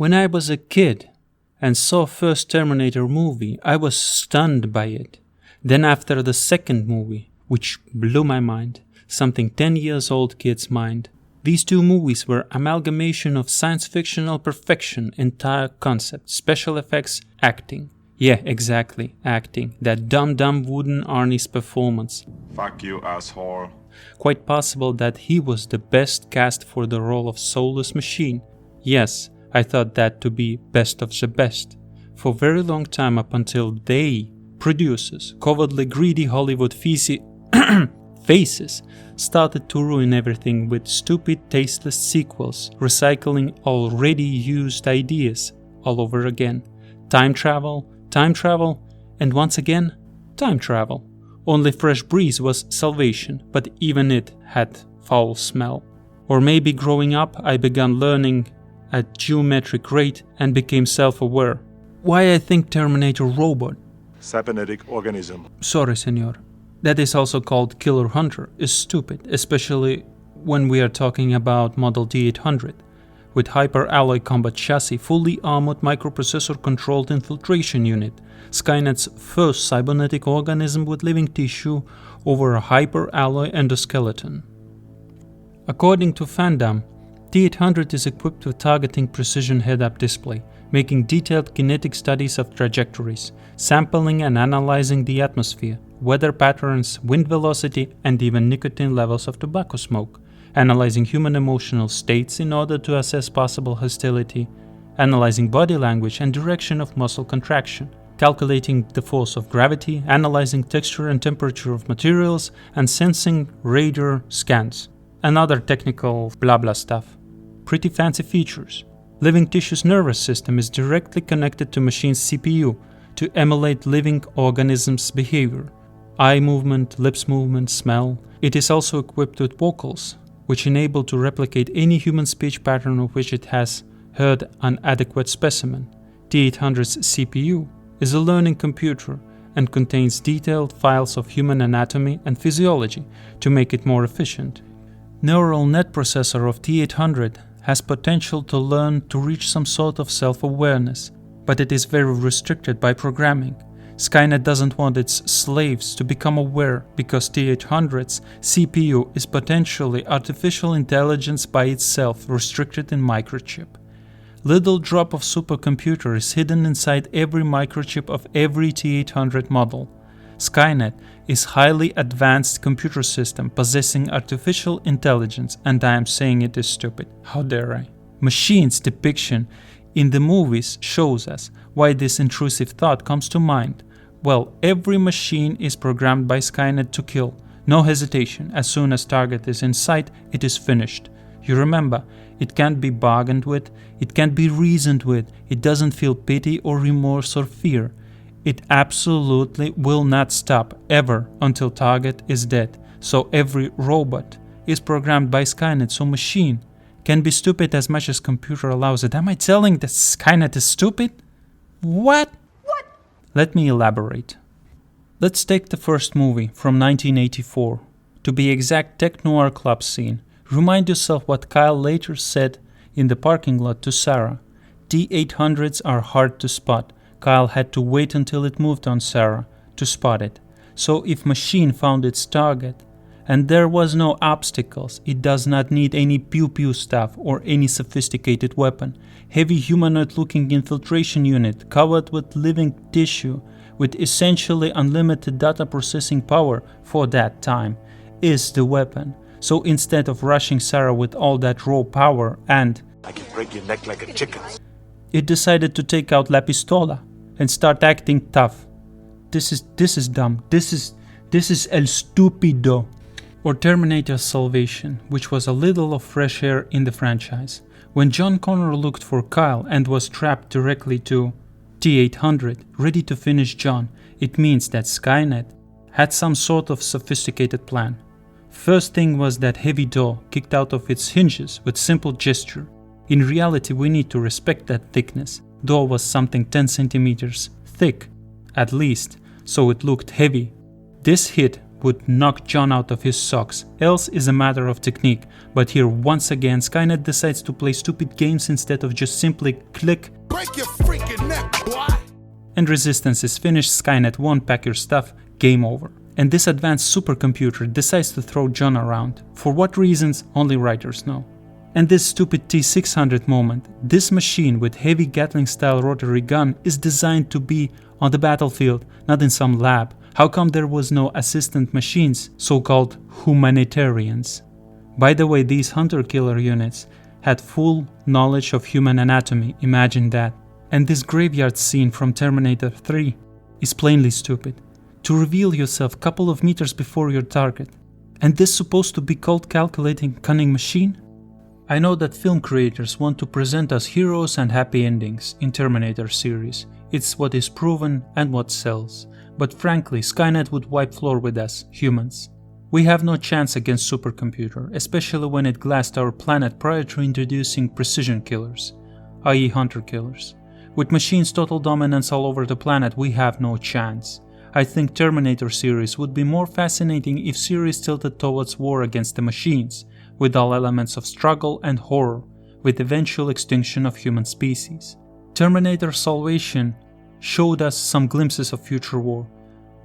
When I was a kid and saw first Terminator movie, I was stunned by it. Then after the second movie, which blew my mind, something 10 years old kid's mind, these two movies were amalgamation of science fictional perfection, entire concept, special effects, acting. Yeah, exactly, acting. That dumb wooden Arnie's performance. Fuck you, asshole. Quite possible that he was the best cast for the role of soulless machine. Yes, I thought that to be best of the best. For a very long time up until they, producers, covertly greedy Hollywood faces, started to ruin everything with stupid, tasteless sequels, recycling already used ideas all over again. Time travel, and once again, time travel. Only Fresh Breeze was salvation, but even it had foul smell. Or maybe growing up I began learning at geometric rate and became self-aware. Why I think Terminator robot, Cybernetic organism. sorry senor, that is also called Killer Hunter, is stupid, especially when we are talking about Model T-800, with hyper-alloy combat chassis, fully armored microprocessor-controlled infiltration unit, Skynet's first cybernetic organism with living tissue over a hyper-alloy endoskeleton. According to Fandom, T-800 is equipped with targeting precision head-up display, making detailed kinetic studies of trajectories, sampling and analyzing the atmosphere, weather patterns, wind velocity, and even nicotine levels of tobacco smoke, analyzing human emotional states in order to assess possible hostility, analyzing body language and direction of muscle contraction, calculating the force of gravity, analyzing texture and temperature of materials, and sensing radar scans, and other technical blah blah stuff. Pretty fancy features. Living tissue's nervous system is directly connected to machine's CPU to emulate living organisms' behavior. Eye movement, lips movement, smell. It is also equipped with vocals, which enable to replicate any human speech pattern of which it has heard an adequate specimen. T-800's CPU is a learning computer and contains detailed files of human anatomy and physiology to make it more efficient. Neural net processor of T-800 has potential to learn to reach some sort of self-awareness, but it is very restricted by programming. Skynet doesn't want its slaves to become aware because T-800's CPU is potentially artificial intelligence by itself, restricted in microchip. Little drop of supercomputer is hidden inside every microchip of every T-800 model. Skynet is highly advanced computer system possessing artificial intelligence, and I am saying it is stupid. How dare I? Machine's depiction in the movies shows us why this intrusive thought comes to mind. Well, every machine is programmed by Skynet to kill. No hesitation. As soon as target is in sight, it is finished. You remember, it can't be bargained with, it can't be reasoned with, it doesn't feel pity or remorse or fear. It absolutely will not stop, ever, until target is dead. So every robot is programmed by Skynet, so machine can be stupid as much as computer allows it. Am I telling that Skynet is stupid? What? Let me elaborate. Let's take the first movie from 1984. To be exact, tech noir club scene. Remind yourself what Kyle later said in the parking lot to Sarah. T-800s are hard to spot. Kyle had to wait until it moved on Sarah to spot it. So if machine found its target and there was no obstacles, it does not need any pew-pew stuff or any sophisticated weapon. Heavy humanoid-looking infiltration unit covered with living tissue with essentially unlimited data processing power for that time is the weapon. So instead of rushing Sarah with all that raw power and I can break your neck like a chicken. It decided to take out La Pistola and start acting tough. This is dumb. This is el stupido. Or Terminator Salvation, which was a little of fresh air in the franchise. When John Connor looked for Kyle and was trapped directly to T-800, ready to finish John, it means that Skynet had some sort of sophisticated plan. First thing was that heavy door kicked out of its hinges with simple gesture. In reality, we need to respect that thickness. Door was something 10 centimeters thick, at least, so it looked heavy. This hit would knock John out of his socks, else is a matter of technique, but here once again Skynet decides to play stupid games instead of just simply click, break your freaking neck, boy! And Resistance is finished, Skynet won, pack your stuff, game over. And this advanced supercomputer decides to throw John around. For what reasons, only writers know. And this stupid T-600 moment, this machine with heavy Gatling-style rotary gun is designed to be on the battlefield, not in some lab. How come there was no assistant machines, so-called humanitarians? By the way, these hunter-killer units had full knowledge of human anatomy, imagine that. And this graveyard scene from Terminator 3 is plainly stupid. To reveal yourself a couple of meters before your target. And this supposed to be called calculating cunning machine? I know that film creators want to present us heroes and happy endings in Terminator series. It's what is proven and what sells. But frankly, Skynet would wipe floor with us, humans. We have no chance against supercomputer, especially when it glassed our planet prior to introducing precision killers, i.e. hunter killers. With machines' total dominance all over the planet, we have no chance. I think Terminator series would be more fascinating if series tilted towards war against the machines, with all elements of struggle and horror, with eventual extinction of human species. Terminator Salvation showed us some glimpses of future war,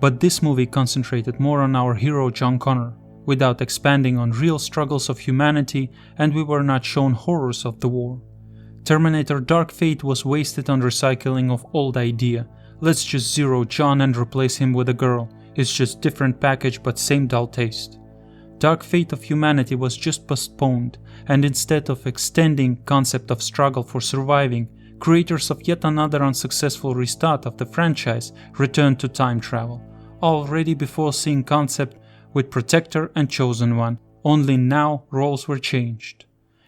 but this movie concentrated more on our hero John Connor, without expanding on real struggles of humanity, and we were not shown horrors of the war. Terminator Dark Fate was wasted on recycling of old idea. Let's just zero John and replace him with a girl. It's just different package but same dull taste. Dark Fate of Humanity was just postponed, and instead of extending concept of struggle for surviving, creators of yet another unsuccessful restart of the franchise returned to time travel, already before seeing concept with Protector and Chosen One, only now roles were changed.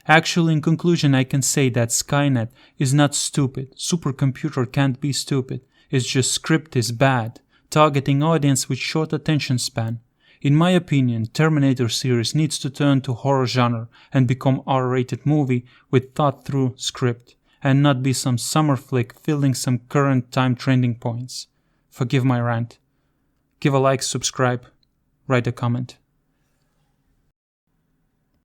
Actually, in conclusion, I can say that Skynet is not stupid, supercomputer can't be stupid. It's just script is bad, targeting audience with short attention span. In my opinion, Terminator series needs to turn to horror genre and become R-rated movie with thought-through script, and not be some summer flick filling some current time trending points. Forgive my rant. Give a like, subscribe, write a comment.